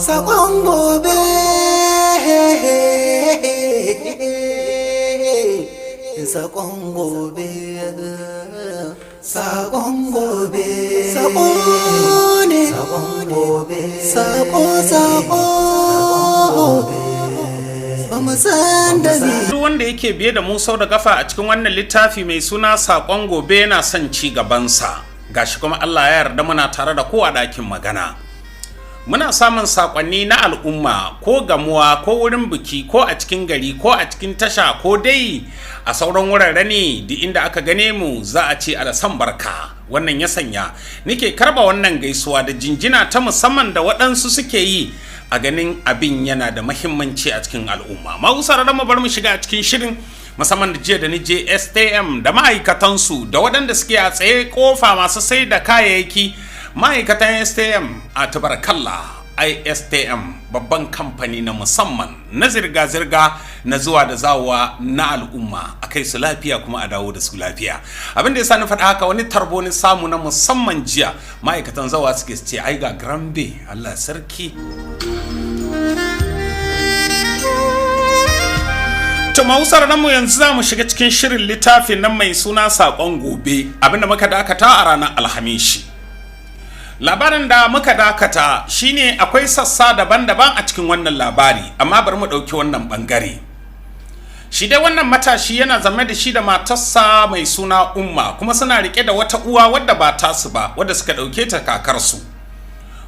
sakon gobe, sakon gobe, sakon gobe, sako ne, sakon gobe, sako ba mu san da ni. Duk wanda yake biye da mu sau da kafa a cikin wannan littafi mai suna sakon gobe yana son ci gabansa. Gashi kuma Allah ya yarda muna tare da kowa ɗakin magana. Muna samun sakonni na al'umma ko gamuwa ko wurin biki ko a cikin gari ko a cikin tasha ko dai a sauran wurare ne da inda aka gane mu za a ce alasan barka. Wannan ya sanya nike karba wannan gaisuwa da jinjina ta musamman da waɗansu suke yi a ganin abin yana da mahimmanci a cikin al'umma. Ma'usar da mu bar mu shiga a cikin shirin musamman da jiya da ni je STM da ma'aikatansu da waɗanda suke a tsaye kofa masu sai da kayayyaki. Ma'aikatan STM a tabarakallah ISTM babban kamfani na musamman na zirga-zirga na zuwa da zawowa na al'umma a kai su lafiya kuma a dawo da su lafiya. Abin da ya sani faɗa haka wani tarbo ni samu na musamman jiya ma'aikatan zawa suke ce ai ga grambe Allah sarki. To mausar mu yanzu za mu shiga cikin shirin littafin nan mai suna sakon gobe abinda muka dakata a ranar Alhamishi. Labarin da muka dakata shine akwai sassa daban-daban a cikin wannan labari amma bari mu ɗauki wannan ɓangare. Shi dai wannan matashi yana zama da shi da matarsa mai suna Umma kuma suna rike da wata uwa wadda ba tasu ba wadda suka ɗauke ta kakarsu.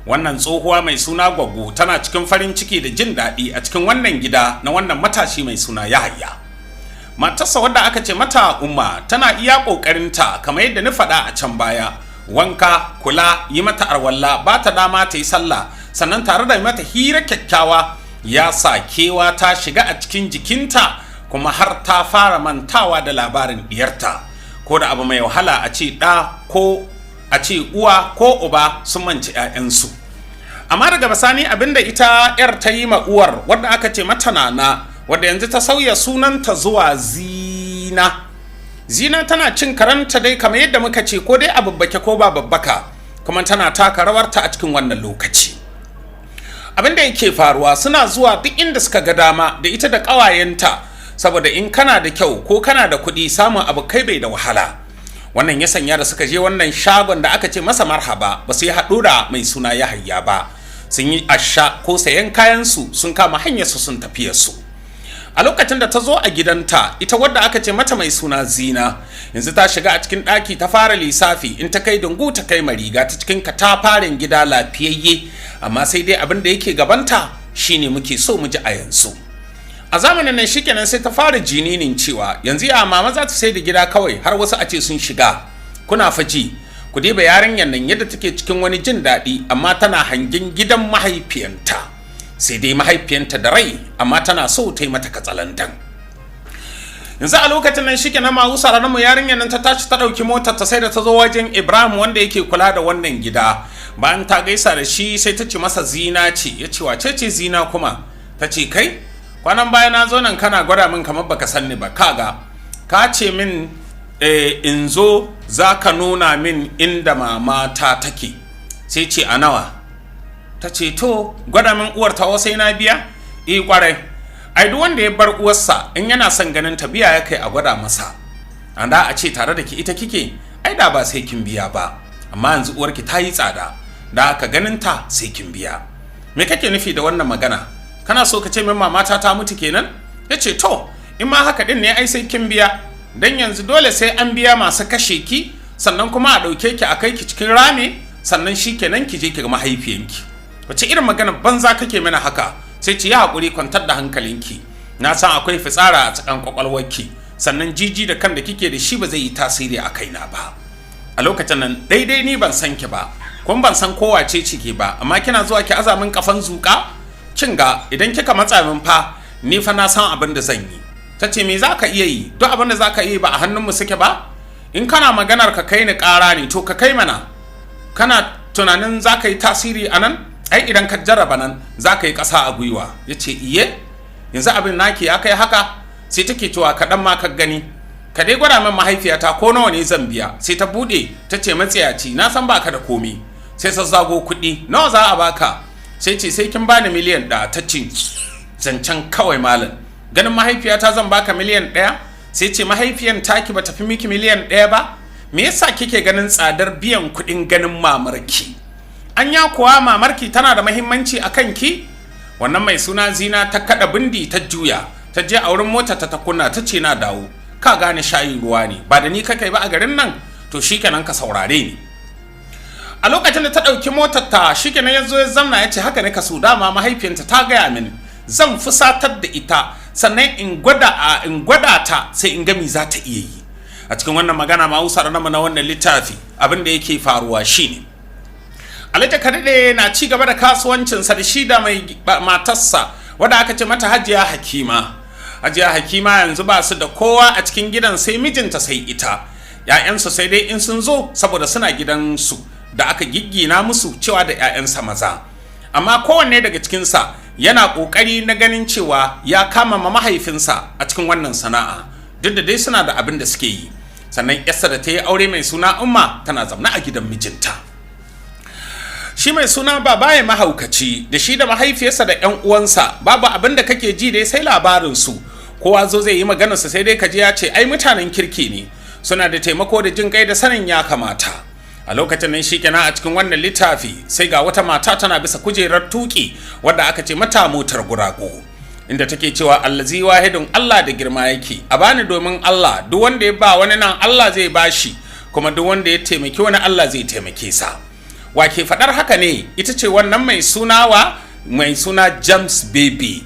Wannan tsohuwa mai suna Gwaggo tana cikin farin ciki da jin daɗi a cikin wannan gida na wannan matashi mai suna Yahaya. Matarsa wadda aka ce mata Umma tana iya ƙoƙarinta kamar yadda ni faɗa a can baya. Wanka, kula, yi mata arwalla, ba ta dama ta yi sallah, sannan tare da mata hira kyakkyawa ya sa kewa ta shiga a cikin jikinta kuma har ta fara mantawa da labarin diyarta. Ko da abu mai wahala a ce ɗa ko a ce uwa ko uba sun manci 'ya'yansu. Amma daga bisani abinda ita 'yar ta yi ma uwar wadda aka ce mata Nana wadda yanzu ta sauya sunanta zuwa Zina. Zina tana cin karanta dai kamar yadda muka ce ko dai a babbake ko ba babbaka kuma tana taka rawarta a cikin wannan lokaci. Abinda yake faruwa suna zuwa duk inda suka ga dama da ita da ƙawayenta saboda in kana da kyau ko kana da kuɗi samun abu kai bai da wahala. Wannan ya sanya da suka je wannan shagon da aka ce masa Marhaba ba su yi haɗu da mai suna Yahaya ba. Sun yi asha ko sayan kayansu sun kama hanyarsu sun tafiyarsu. A lokacin da ta zo a gidanta ita wadda aka ce mata mai suna Zina yanzu ta shiga a cikin ɗaki ta fara lissafi in ta kai dungu ta kai mariga ta cikin katafaren gida lafiyayye amma sai dai abin da yake gabanta shine muke so mu ji a yanzu. A zamanin nan shikenan sai ta fara jininin cewa yanzu ya mama za ta sai da gida kawai har wasu a ce sun shiga. Kuna faji ku diba yarinyar nan yadda take cikin wani jin daɗi amma tana hangen gidan mahaifiyanta. Sai dai mahaifiyanta da rai amma tana so ta yi mata katsalandan. Yanzu a lokacin nan shike na mawusa ranar mu yarinyar nan ta tashi ta ɗauki motar ta sai da ta zo wajen Ibrahim wanda yake kula da wannan gida. Bayan ta gaisa da shi sai ta ce masa Zina ce. Ya ce wace ce Zina kuma? Ta ce kai kwanan baya na zo nan kana gwada min kamar baka san ni ba kaga ka ce min in zo za ka nuna min inda mamata take. Sai ce a nawa? Ta ce to gwada min uwar ta sai na biya? Kwarai ai duk wanda ya bar uwarsa in yana son ganin ta biya ya kai a gwada masa. Anda a ce tare da ki ita kike ai da ba sai kin biya ba amma yanzu uwarki ta yi tsada da aka ganin ta sai kin biya. Me kake nufi da wannan magana? Kana so ka ce min mamata ta mutu kenan? Ya ce to in ma haka din ne ai sai kin biya dan yanzu dole sai an biya masu kashe ki sannan kuma a ɗauke ki a kai ki cikin rame sannan shi kenan ki je ki ga mahaifiyanki. Wace irin magana banza kake mana haka? Sai ci ya haƙuri kwantar da hankalinki. Na san akwai fitsara a tsakan kwakwalwarki sannan jiji da kan da kike da shi ba zai yi tasiri a kaina ba. A lokacin nan daidai ni ban san ki ba kuma ban san kowa ce ke ba amma kina zuwa ki azamin kafan zuƙa? Kin ga idan kika matsa min fa ni fa na san abin da zan yi. Ta ce me za ka iya yi? Duk abin da za ka iya yi ba a hannunmu suke ba? In kana maganar ka kai ni ƙara ne to ka kai mana. Kana tunanin za ka yi tasiri a nan? Ai idan ka jarraba nan za ka yi ƙasa a gwiwa. Ya ce iye yanzu abin naki ya kai haka? Sai take cewa kaɗan ma ka gani ka dai gwada min mahaifiyata ko nawa ne zan biya. Sai ta buɗe ta ce matsiyaci na san baka da komi. Sai ta zago kuɗi nawa za a baka? sai ce sai kin bani miliyan ɗaya. Ta ce zancen kawai malam, ganin mahaifiyata zan baka miliyan ɗaya? Sai ce mahaifiyan taki ba tafi miki miliyan ɗaya ba? Me yasa kike ganin tsadar biyan kuɗin ganin mamarki? Anya kuwa mamarki tana da mahimmanci a kanki? Wannan mai suna Zina ta kada bindi ta juya, ta je a wurin mota ta kunna, ta ce na dawo. Ka gane shayin ruwa ne, ba da ni kakai ba a garin nan, to shikenan ka saurare ni. A lokacin da ta ɗauki motar ta, shikenan ya zo ya zamna ya ce haka ne ka so, dama mahaifiyarta ta gaya mini zan fusatar da ita sannan in gwada ta sai in gami za ta iya yi. A cikin wannan magana ma usar na wannan littafi abin da yake faruwa shine Alhaji Kadade na ci gaba da kasuwancinsa da shi da mai matarsa wadda aka ce mata Hajiya Hakima. Hajiya Hakima yanzu ba su da kowa a cikin gidan sai mijinta sai ita. ‘Ya'yansu sai dai in sun zo saboda suna gidansu da aka giggina musu cewa da ‘ya'yansa maza. Amma kowanne daga cikinsa yana ƙoƙari na ganin cewa ya kama ma mahaifinsa a cikin wannan sana'a. Duk da dai suna da abin da suke yi. Sannan ‘yarsa da ta yi aure mai suna Umma tana zaune a gidan mijinta. Shi mai suna Babaye mahaukaci da shi da mahaifiyarsa da ‘yan uwansa babu abin da kake ji dai sai labarinsu. Kowa zo zai yi maganarsa sai dai kaji ya ce ai mutanen kirki ne, suna da taimako da jin kai da sanin ya kamata. A lokacin nan shi kenan a cikin wannan littafi sai ga wata mata tana bisa kujerar tuki wadda aka ce mata motar gurago, inda take cewa allazi wahidun, Allah da girma yake, a bani domin Allah, duk wanda ya ba wani nan Allah zai bashi, kuma duk wanda ya taimaki wani Allah zai taimake sa. Wa ke faɗar haka ne ita ce wannan mai suna James Baby.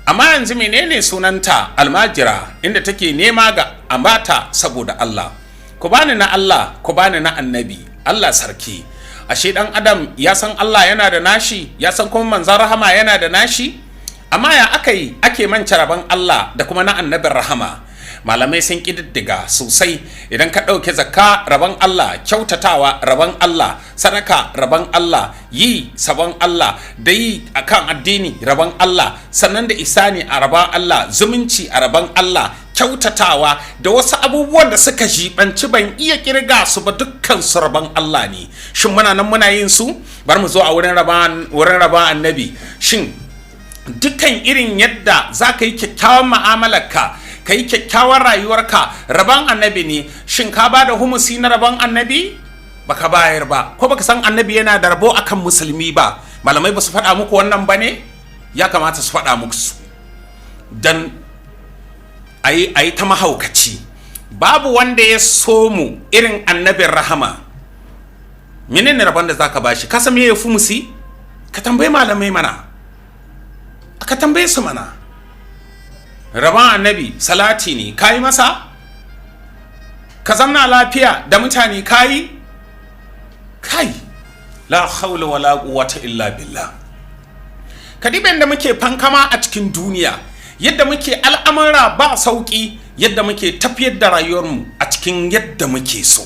Amma yanzu menene sunanta? Almajira, inda take nema ga ambata saboda Allah. Ku bani na Allah, ku bani na annabi, Allah sarki. Ashe dan adam ya san Allah yana da nashi, ya san kuma manzon rahama yana da nashi. Amma ya ake manta rabon Allah da kuma na annabin rahama. Malamai sun ƙididdiga sosai, idan ka ɗauke zakka rabon Allah, kyautatawa rabon Allah, sadaka rabon Allah, yi sabon Allah, da yi akan addini rabon Allah, sannan da isani a rabon Allah, zumunci a rabon Allah, kyautatawa da wasu abubuwan da suka jibanci ban iya kirga su ba, dukkan su rabon Allah ne. Shin muna nan muna yin su? Bar mu zo a wurin rabon annabi. Shin dukkan irin yadda za ka yi kyakkyawan mu'amalarka, ka yi kyakkyawar rayuwarka rabon annabi ne. Shin ka ba da humusi na rabon annabi? Baka bayar ba, ko baka san annabi yana da rabo akan musulmi ba? Malamai ba su faɗa muku wannan ba ne? Ya kamata su faɗa muku su, dan ayi ta mahaukaci. Babu wanda ya so mu irin annabin rahama. Menene rabon da zaka bashi? Ka san me ya humusi? Ka tambayi malamai mana, ka tambaye su mana. Rabon annabi salati ne, kayi masa? Ka zamna lafiya da mutane kayi? Kai, la haula wala quwwata illa billah. Kadiban da muke fankama a cikin duniya, yadda muke al'amura ba sauki, yadda muke tafiyar da rayuwarmu a cikin yadda muke so.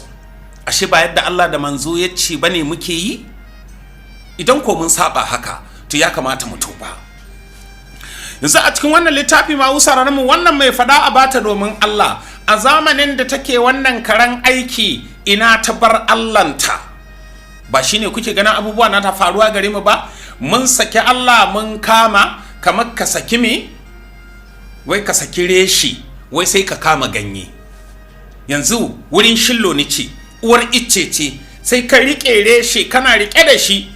Ashe ba yadda Allah da manzo ya ce bane muke yi? Idan ko mun saba haka, to ya kamata mu tuba. Yanzu a cikin wannan littafi ma usararin mu wannan mai fada a bata domin Allah, a zamanin da take wannan karan aiki ina ta bar Allahnta. Ba shine kuke ganin abubuwa na ta faruwa gare mu ba? Mun saki Allah mun kama kamar ka saki me? Wai ka saki reshi, wai sai ka kama ganye. Yanzu wurin shillo ni ce, uwar icce ce, sai ka rike reshe kana rike da shi,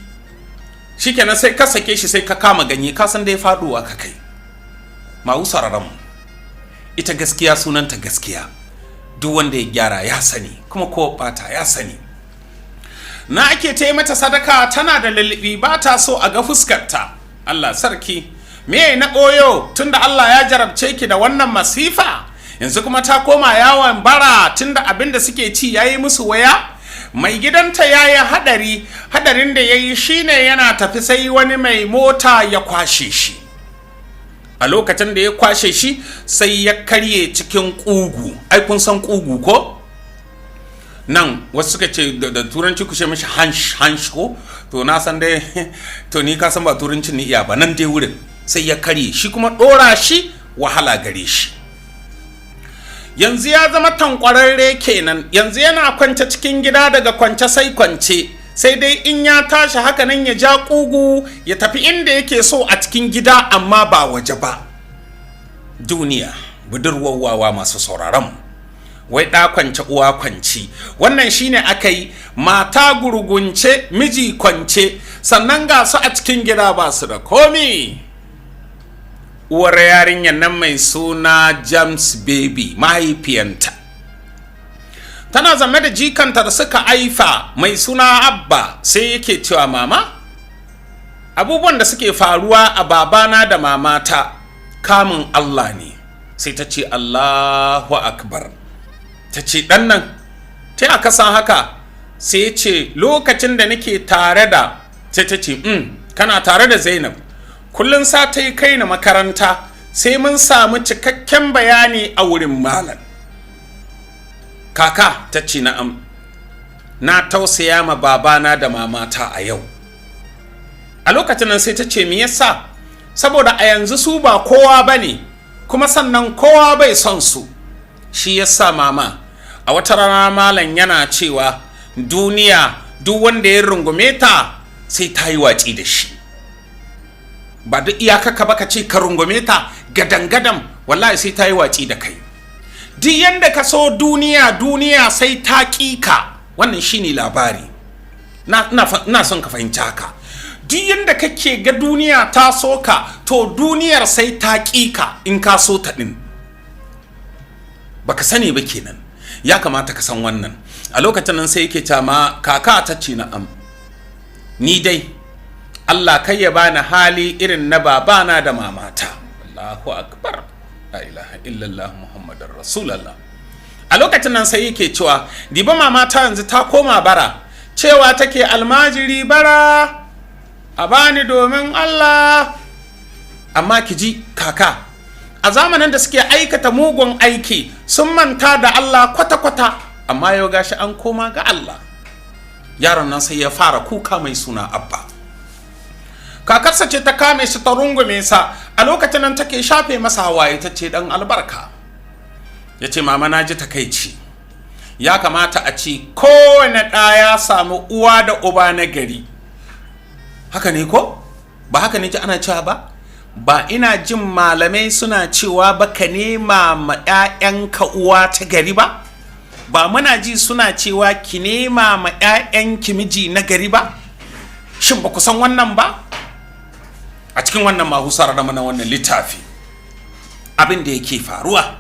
shikenan sai ka sake shi sai ka kama ganye, ka san dai faduwa ka kai. Ma'usararan mu, ita gaskiya sunanta gaskiya, duk wanda ya gyara ya sani, kuma ko bata ya sani. Na ake ta yi mata sadaka tana da lullubi, ba ta so a ga fuskarta. Allah sarki, me na ɓoyo tunda Allah ya jarabce ki da wannan masifa? Yanzu kuma ta koma yawon bara tunda abin da suke ci yayi musu waya? Mai gidanta yayi hadarin da yayi shine yana tafi sai wani mai mota ya kwashe shi. A lokacin da ya kwashe shi sai ya karye cikin ƙugu. Ai kun san ƙugu ko? Nan wasu suka ce da turanci kushe mishi hansh ko? To na san dai to ni ka san ba turancin ni iya ba, nan dai wurin sai ya karye shi, kuma ɗora shi wahala gare shi. Yanzu ya zama tankwararre kenan, yanzu yana kwance cikin gida, daga kwance sai kwance, sai dai in ya tashi haka nan ya ja ƙugu ya tafi inda yake so a cikin gida amma ba waje ba. Duniya budurwar wawa masu sauraron, wai ɗa kwance uwa kwanci. Wannan shine aka yi, mata gurgunce miji kwance, sannan ga su a cikin gida ba su da komi. Uwar yarinyar nan mai suna James Baby, mahaifiyanta tana zame da jikanta da suka haifa mai suna Abba, sai yake cewa mama, abubuwan da suke faruwa a babana da mamata kamun Allah ne. Sai ta ce Allahu Akbar. Ta ce ɗan nan ta aka san haka? Sai ce lokacin da nake tare da, sai ta ce kana tare da Zainab, kullum sa ta yi kai na makaranta sai mun samu cikakken bayani a wurin malam. Kaka ta ce na'am, na tausaya ma babana da mamata a yau. A lokacin nan sai ta ce me yasa? Saboda a yanzu su ba kowa bane, kuma sannan kowa bai son su. Shi yasa mama, a wata rana malam yana cewa duniya duk wanda ya rungume ta sai ta yi watsi da shi. Ba duk iyakaka ba ka ce ka rungume ta gadan-gadan, wallahi sai ta yi watsi da kai. Duk yanda ka so duniya sai ta ƙika. Wannan shine labari. Na son ka fahimci haka. Duk yanda kake ga duniya ta so ka, to duniyar sai ta ƙika in ka so ta ɗin. Baka sani ba kenan. Ya kamata ka san wannan. A lokacin nan sai yake ta ma kaka ta ce na'am. Ni dai Allah kai ya bani hali irin na babana da mamata. Allahu Akbar. La ilaha illallah Muhammadar Rasulullah. A lokacin nan sai yake cewa diba mamata yanzu ta koma bara, cewa take almajiri bara a bani domin Allah. Amma ki ji kaka, a zamanin da suke aikata mugun aiki sun manta da Allah kwata-kwata, amma yau gashi an koma ga Allah. Yaron nan sai ya fara kuka mai suna Abba. Kakarsa ce ta kame shi ta rungume sa, a lokacin nan take shafe masa hawaye ta ce dan albarka. Ya ce mama na ji takaici, ya kamata a ce kowane ɗa ya samu uwa da uba na gari. Haka ne ko? Ba haka ne ji ana cewa ba? Ba ina jin malamai suna cewa ba ka nema ma 'ya'yanka uwa ta gari ba? Ba muna ji suna cewa ki nema ma 'ya'yanki miji na gari ba? Shin ba ku san wannan ba? A cikin wannan mahusar da mana wannan littafi abin da yake faruwa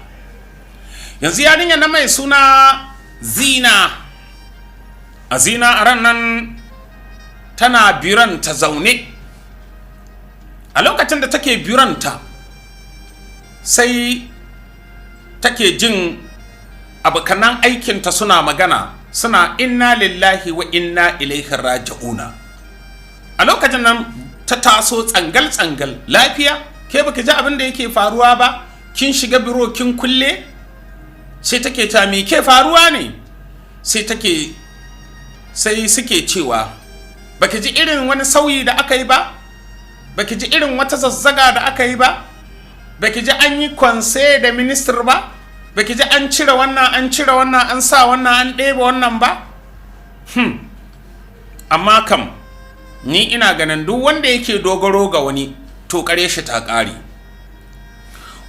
yanzu, yarinya na mai suna Zina. A Zina a ran nan tana biranta zaune. A lokacin da take biranta sai take jin abokanan aikinta suna magana, suna inna lillahi wa inna ilaihi raji'una. A lokacin nan ta taso tsangal-tsangal, lafiya ke baka ji abin da yake faruwa ba, kin shiga biro kin kulle. Sai take ta me ke faruwa ne? Sai suke cewa baki ji irin wani sauyi da aka yi ba, baki ji irin wata zazzaga da aka yi ba, baki ji an yi konse da minister ba, baki ji an cire wannan an sa wannan an ɗebe wannan ba. Amma kam ni ina ganin duk wanda yake dogaro ga wani to kare shi ta ƙare.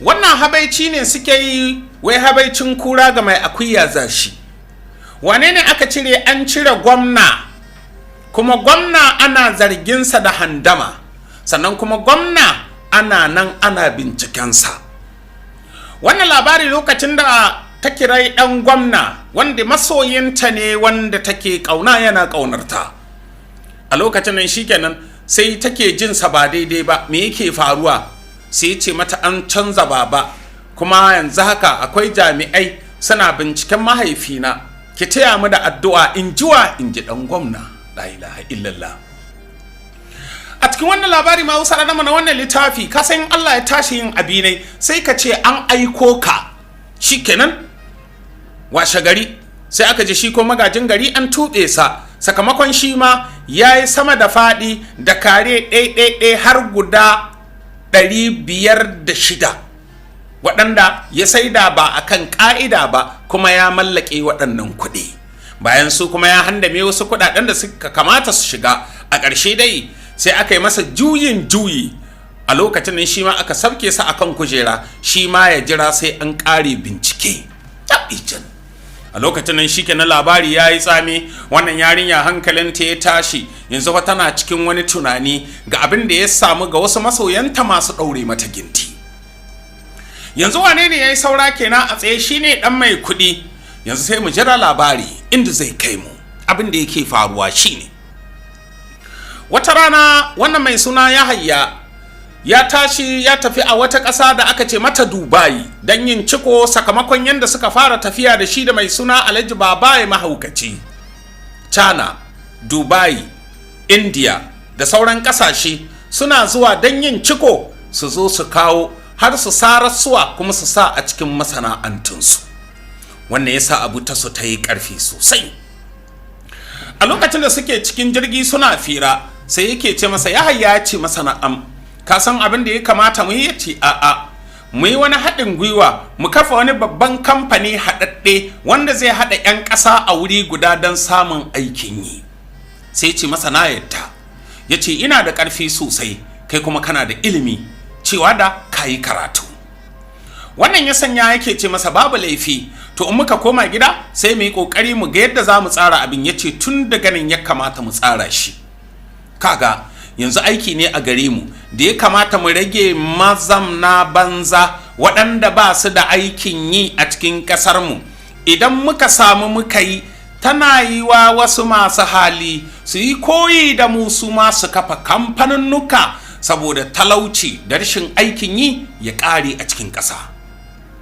Wannan habaici ne suke yi, wai habaicin kura ga mai akuya zashi. Wane ne aka cire? An cire gwamna, kuma gwamna ana zarginsa da handama, sannan kuma gwamna ana nan ana bincikensa. Wannan labari lokacin da ta kirai ɗan gwamna wanda masoyinta ne, wanda take ƙauna yana ƙaunarta. A lokacin nan shikenan sai take jin sa ba daidai ba, me yake faruwa? Sai ce mata an canza baba, kuma yanzu haka akwai jami'ai suna binciken mahaifina, ki taya mu da addu'a. In ji dan gwamna. La ilaha illallah. A cikin wannan labari ma usara da mana wannan littafi, ka san Allah ya tashi yin abinai sai ka ce an aiko ka, shikenan washe gari sai aka je shi ko magajin gari an tuɓe sa, sakamakon shi ma ya yi sama da faɗi da kare ɗaiɗaiɗai har guda 506 waɗanda ya saida ba a kan ƙa'ida ba, kuma ya mallake waɗannan kuɗi. bayan su kuma ya handame wasu kudaden da suka kamata su shiga. A ƙarshe dai sai aka yi masa juyin juyi, a lokacin nan shi ma aka sabke sa akan kujera, shi ma ya jira sai an ƙare bincike. A lokacin nan shi kenan labari ya yi tsami, wannan yarinya hankalinta ya tashi, yanzu fa tana cikin wani tunani ga abin da ya samu ga wasu masoyanta masu ɗaure mata ginti. Yanzu wane ne ya yi saura kenan a tsaye? shi ne ɗan mai kuɗi. Yanzu sai mu jira labari inda zai kai mu. Abin da yake faruwa shine wata rana wannan mai suna Yahaya ya tashi ya tafi a wata ƙasa da aka ce mata Dubai don yin ciko sakamakon yadda suka fara tafiya da shi da mai suna Alhaji Babaye mahaukaci. China, Dubai, India da sauran ƙasashe suna zuwa don yin ciko, su zo su kawo har su sarasuwa kuma su sa a cikin masana'antunsu. Wannan yasa abu ta su ta yi ƙarfi sosai. A lokacin da suke cikin jirgi suna fira, sai yake ce masa Yahaya ya ce masa na'am, ka san abin da ya kamata mu yi? Ya ce a'a, mu yi wani haɗin gwiwa, mu kafa wani babban kamfani haɗaɗɗe wanda zai haɗa 'yan ƙasa a wuri guda don samun aikin yi. Sai ce masa na yadda. Ya ce ina da ƙarfi sosai, kai kuma kana da ilimi, cewa da ka yi karatu. Wannan ya sanya yake ce masa babu laifi, to in muka koma gida sai mu yi ƙoƙari mu ga yadda za mu tsara abin. Ya ce tun daga nan ya kamata mu tsara shi. Kaga yanzu aiki ne a gare mu da ya kamata mu rage mazamna banza waɗanda ba su da aikin yi a cikin ƙasarmu. Idan muka samu muka yi, tana yi wa wasu masu hali su yi koyi da mu, su ma su kafa kamfaninnuka, saboda talauci da rashin aikin yi ya ƙare a cikin ƙasa.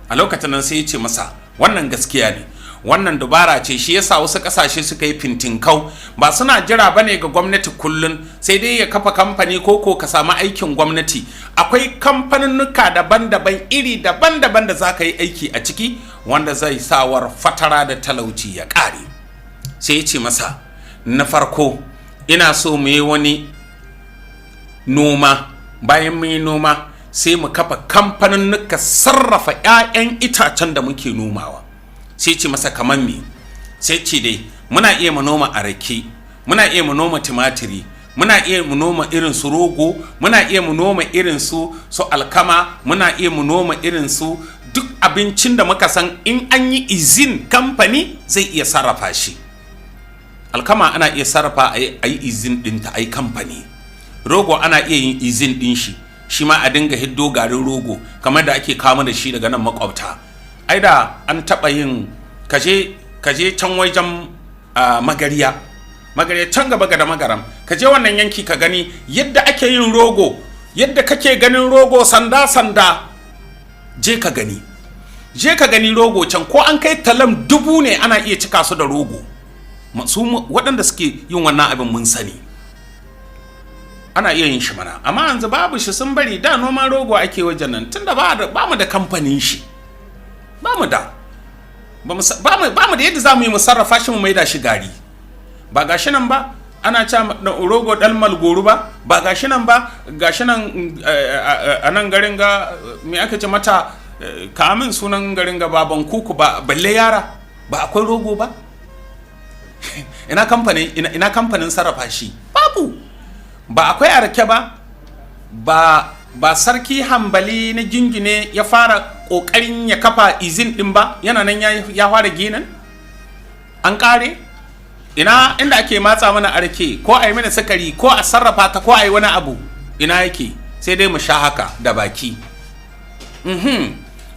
A lokacin nan sai ya ce masa wannan gaskiya ne, wannan dubara ce, shi yasa wasu kasashe suka yi fintinkau, ba suna jira bane ga gwamnati kullun sai dai ya kafa kamfani ko ka samu aikin gwamnati. Akwai kamfaninnuka daban-daban iri daban-daban da zaka yi aiki a ciki, wanda zai sawar fatara da talauci ya ƙare. Sai ya ce masa na farko ina so mu yi wani noma, bayan mu yi noma sai mu kafa kamfaninnuka sarrafa 'ya'yan itacen da muke nomawa. Sai ce masa kaman me? Sai ce dai muna iya mu noma arake, muna iya mu noma tumatiri, muna iya mu noma irin su rogo, muna iya mu noma irin su alkama, muna iya mu noma irin su duk abincin da muka san in an yi izin kamfani zai iya sarrafa shi. Alkama ana iya sarrafa a yi izin ɗinta a yi kamfani. Rogo ana iya yin izin ɗin shi, shi ma a dinga hiddo garin rogo kamar da ake kama da shi daga nan makwabta. Ai da an taɓa yin kaje can wajen magariya can gaba da magaram, kaje wannan yanki ka gani yadda ake yin rogo, yadda kake ganin rogo sanda je ka gani rogo can, ko an kai talam 1000 ne ana iya cika su da rogo. Su waɗanda suke yin wannan abin mun sani ana iya yin shi mana, amma yanzu babu shi, sun bari. Da noman rogo ake wajen nan, tunda ba mu da kamfanin shi, ba mu da yadda za mu yi mu sarrafa shi mu maida shi gari. Ba gashi nan ba ana cewa rogo dal malgoru ba gashi nan ba, gashi nan a nan garin ga me aka ce mata, kamin sunan garin ga baban kuku ba, balle yara, ba akwai rogo ba? ina kamfanin sarrafa shi? Babu. Ba akwai arake ba sarki Hambali na Jingine ya fara kokarin ya kafa izin din ba, yana nan ya fara ginin an kare. Inda ake matsa mana arake ko a yi mana sakari ko a sarrafa ta ko a yi wani abu, ina yake? Sai dai mu sha haka da baki.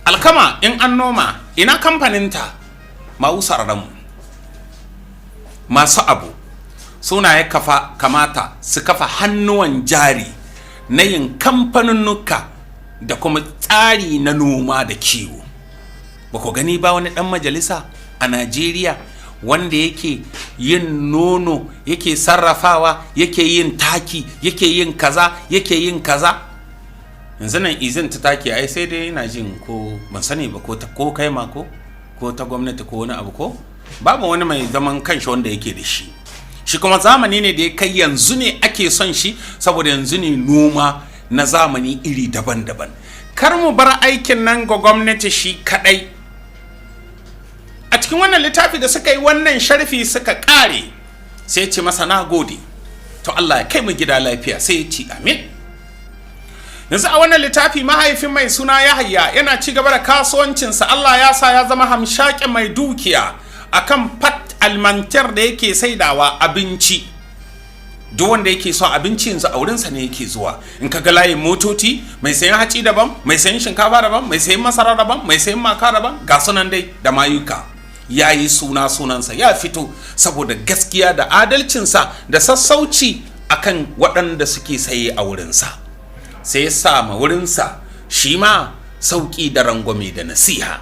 Alkama in an noma, ina kamfaninta? Ma'usararmu masu abu suna ya kamata su kafa hannuwan jari na yin kamfaninnuka da kuma tsari na noma da kiwo. Ba ku gani ba wani ɗan majalisa a Najeriya wanda yake yin nono, yake sarrafawa, yake yin taki, yake yin kaza? Yanzu nan izin ta taki ai sai dai ina jin ko ban sani ba ko kai ma ko ta gwamnati ko wani abu, ko babu wani mai zaman kanshi wanda yake da shi. Shi kuma zamani ne da ya kai yanzu ne ake son shi, saboda yanzu ne noma na zamani iri daban-daban. Kar mu bar aikin nan ga gwamnati shi kadai. a cikin wannan littafi da suka yi wannan sharfi suka kare sai ya ce masa na gode, to Allah ya kai mu gida lafiya. Sai ya ce amin. Yanzu a wannan littafi mahaifin mai suna Yahaya yana ci gaba da kasuwancinsa. Allah ya sa ya zama hamshakin mai dukiya akan fat almantar da yake saidawa abinci. Duk wanda yake so abinci yanzu a wurinsa ne yake zuwa. In ka ga layin motoci, mai sayan haci daban, mai sayan shinkafa daban, mai sayan masara daban, mai sayan maka daban, ga sunan dai da mayuka. Ya yi sunansa ya fito saboda gaskiya da adalcinsa da sassauci akan waɗanda suke saye a wurinsa. Sai ya sa ma wurinsa shi ma sauƙi da rangwame da nasiha.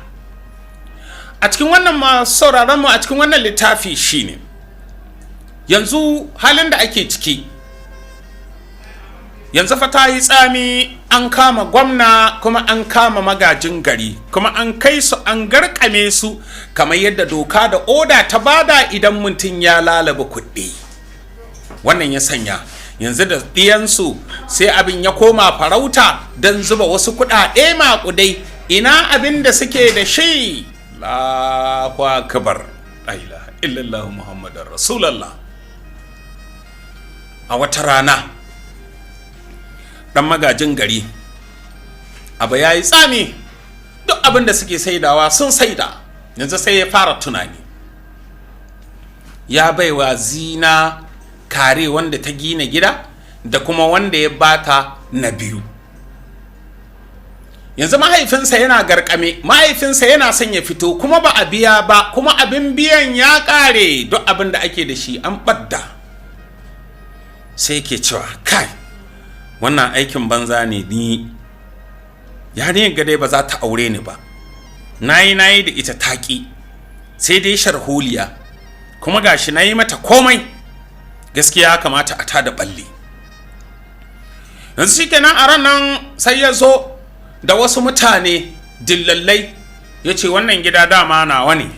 A cikin wannan masu sauraron mu a cikin wannan littafi shine yanzu halin da ake ciki, yanzu fa ta yi tsami, an kama gwamna kuma an kama magajin gari kuma an kai su an garkame su kamar yadda doka da oda ta bada idan mutum ya lalaba kuɗi. Wannan ya sanya yanzu da ɗiyansu sai abin ya koma farauta don zuba wasu kuɗaɗe maƙudai. Ina abin da suke da shi? Allahu akbar, la ilaha illallah muhammadar rasulullah. A wata rana dan magajin gari abu ya yi tsami, duk abin da suke saidawa sun saida. Yanzu sai ya fara tunani, ya baiwa Zina kare wanda ta gina gida da kuma wanda ya bata na biyu. Yanzu mahaifinsa yana garkame, mahaifinsa yana son ya fito kuma ba a biya ba, kuma abin biyan ya kare, duk abin da ake da shi an ɓadda. Sai ke cewa kai wannan aikin banza ne, ni yarinyar gadai ba za ta aure ni ba, nayi da ita taƙi, sai dai sharholiya, kuma gashi nayi mata komai, gaskiya kamata a tada balle. Yanzu shikenan a ranan sai ya zo da wasu mutane dillallai, ya ce wannan gida dama nawa ne,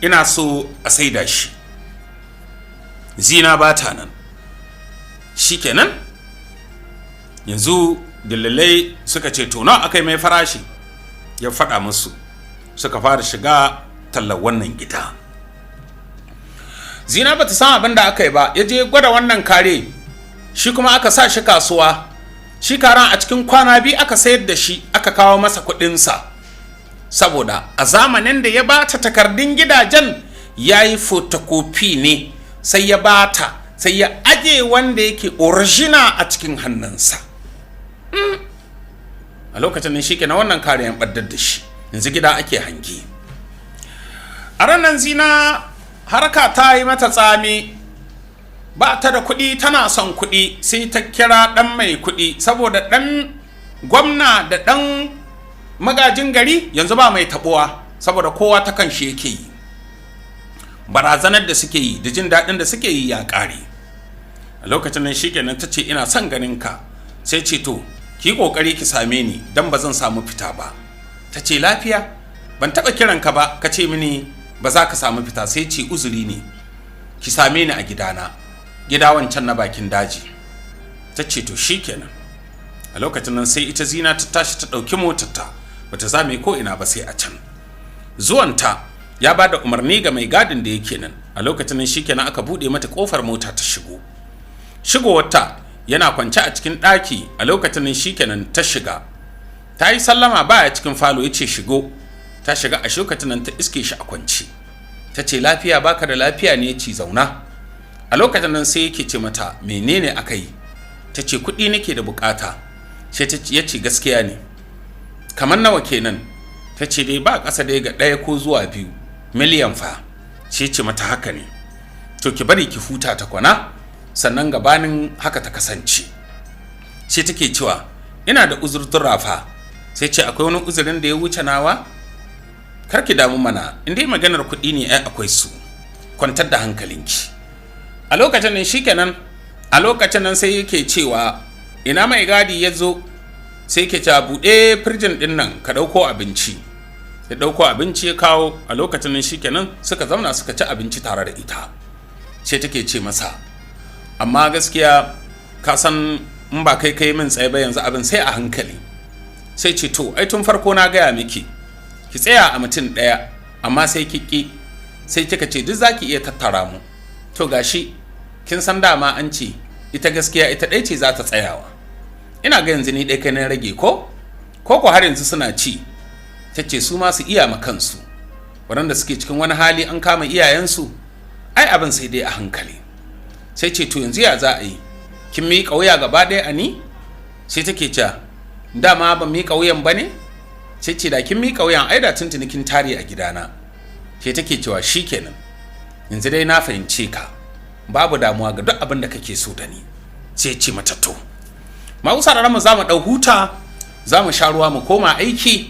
ina so a saida shi. Zina ba ta nan. Shikenan yanzu dillallai suka ce to nawa akai mai farashi, ya faɗa musu, suka fara shiga tallar wannan gida. Zina bata san abin da aka yi ba, ya je gwada wannan kare, shi kuma aka sa shi kasuwa. Shi karan a cikin kwana biyu aka sayar da shi, aka kawo masa kuɗinsa, saboda a zamanin da ya bata takardun gidajen ya yi fotokofi ne, sai ya bata, sai ya aje wanda yake original a cikin hannunsa. A lokacin nan shi ke na wannan kare yan ɓaddar da shi, yanzu gida ake hangi. A ranar Zina harka ta yi mata tsami, ba ta da kuɗi, tana son kuɗi, sai ta kira ɗan mai kuɗi, saboda ɗan gwamna da ɗan magajin gari yanzu ba mai taɓuwa, saboda kowa ta kan shi yake yi. Barazanar da suke yi da jin daɗin da suke yi ya ƙare. A lokacin nan shikenan ta ce ina son ganin ka. Sai ce to ki ƙoƙari ki same ni don ba zan samu fita ba. Ta ce lafiya, ban taɓa kiran ka ba, ka ce mini ba za ka samu fita. Sai ce uzuri ne, ki same ni a gidana, gida wancan na bakin daji. Ta ce to shikenan. A lokacin nan sai ita Zina ta tashi ta ɗauki motarta, bata zame ko ina ba sai a can. Zuwanta ya ba da umarni ga mai gadin da yake nan. A lokacin nan shikenan aka buɗe mata ƙofar mota ta shigo. Shigowarta yana kwance a cikin ɗaki. A lokacin nan shikenan ta shiga, ta yi sallama baya cikin falo, ya ce shigo. Ta shiga, a lokacin nan ta iske shi a kwance. Ta ce lafiya, baka da lafiya ne? Ya ce zauna. A lokacin nan sai yake ce mata menene aka yi? Ta ce kuɗi nake da bukata. Sai ya ce gaskiya ne, kamar nawa kenan? Ta ce dai ba ƙasa dai ga 1 ko zuwa 2 miliyan fa. Sai ce mata haka ne, to ki bari ki huta ta kwana, sannan gabanin haka ta kasance. Sai take cewa ina da uzurtun fa. Sai ce akwai wani uzurin da ya wuce nawa? Kar ki damu mana, in dai maganar kuɗi ne ai akwai su, kwantar da hankalinki. A lokacin nan shikenan, a lokacin nan sai yake cewa ina mai gadi ya zo. Sai yake cewa buɗe firjin ɗin nan ka ɗauko abinci. Ya ɗauko abinci ya kawo. A lokacin nan shikenan suka zauna suka ci abinci tare da ita. Sai take ce masa amma gaskiya ka san in ba kai min tsaye ba yanzu abin sai a hankali. Sai ce to ai tun farko na gaya miki ki tsaya a mutum ɗaya, amma sai kiki sai kika ce duk zaki iya tattara mu. To gashi kin san dama an ce ita gaskiya ita ɗaya ce za ta tsayawa. Ina ga yanzu ni ɗaya kai na rage ko har yanzu suna ci. Ta ce su ma su iya ma kansu, waɗanda suke cikin wani hali an kama iyayensu, ai abin sai dai a hankali. Sai ce to yanzu ya za a yi, kin miƙa wuya gaba ɗaya a ni? Sai take cewa dama ban miƙa wuyan ba ne? Sai ce da kin miƙa wuyan ai da tuntuni kin tare a gidana. Sai take cewa shikenan yanzu dai na fahimce ka, babu damuwa ga duk abin da kake so da ni. Sai ce mata to Mausa da mu za mu ɗau huta, za mu sha ruwa mu koma aiki.